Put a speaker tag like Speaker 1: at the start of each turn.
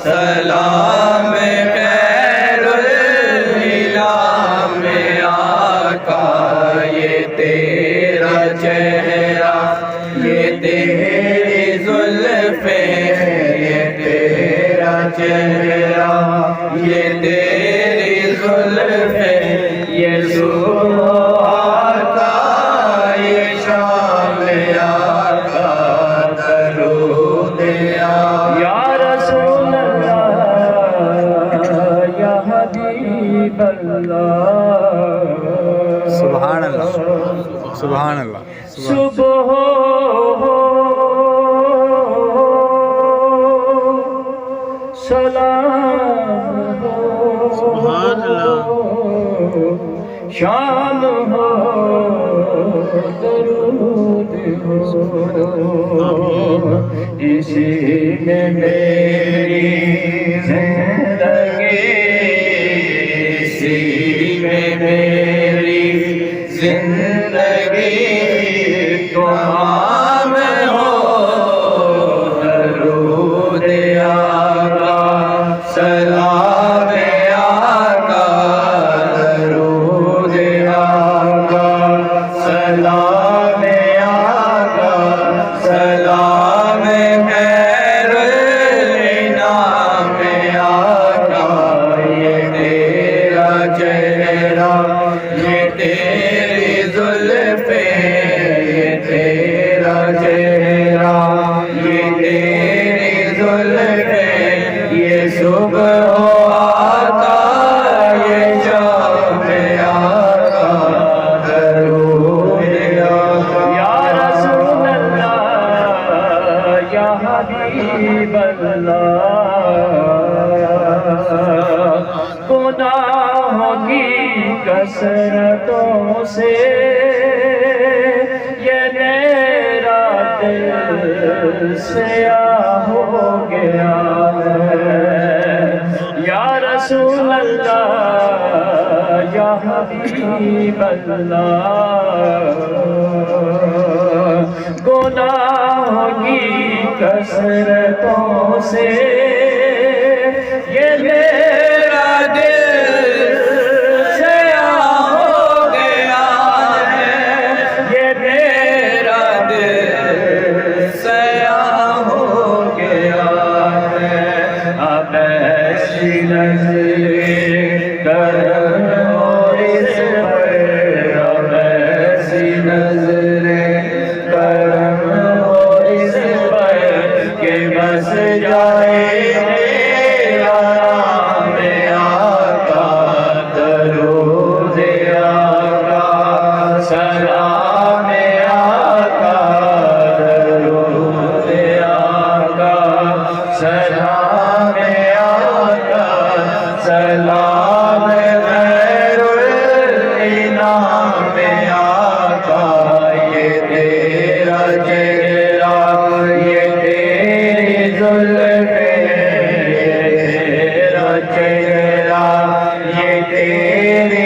Speaker 1: سلام خیر الانام آقا، یہ تیرا چہرہ، یہ تیری زلفیں، یہ تیرا چہرہ، یہ تیری زلفیں، یہ صبح آقا، یہ شام آقا، درود آقا
Speaker 2: یا رسول اللہ یا حبیب اللہ،
Speaker 3: سبحان اللہ، سبحان اللہ،
Speaker 2: صبح ہو سلام ہو،
Speaker 3: سبحان اللہ،
Speaker 2: شام ہو درود ہو، اسی میں میری زندگی،
Speaker 1: اسی میں میری زندگی تمام ہو، درود آقا، سلام آقا، درود آقا، سلام آقا، سلام خیر الانام آقا، یہ تیرا چہرہ، یہ تیری زلفیں، یہ تیرا چہرہ، یہ تیری زلفیں، یہ صبح آقا، یہ شام آقا، درود آقا
Speaker 2: یا رسول اللہ یا حبیب اللہ، گناہوں کی کثرتوں سے یہ میرا دل سیاہ ہو گیا ہے، یا رسول اللہ یا حبیب اللہ، گناہوں کی کثرتوں سے یہ میرا دل سیاہ ہو گیا ہے، یہ میرا دل
Speaker 1: سیاہ ہو گیا ہے،
Speaker 2: اب ایسی نظریں کرو اس پر، اب ایسی نظریں کرم ہو اس پر کہ بس جائے تیرا نام آقا، درود آقا، سلام آقا، درود آقا، سلام آقا، سلام خیر الانام آقا، یہ تیرا چہرہ، یہ تیری زلفیں، یہ تیرا چہرہ، یہ تیری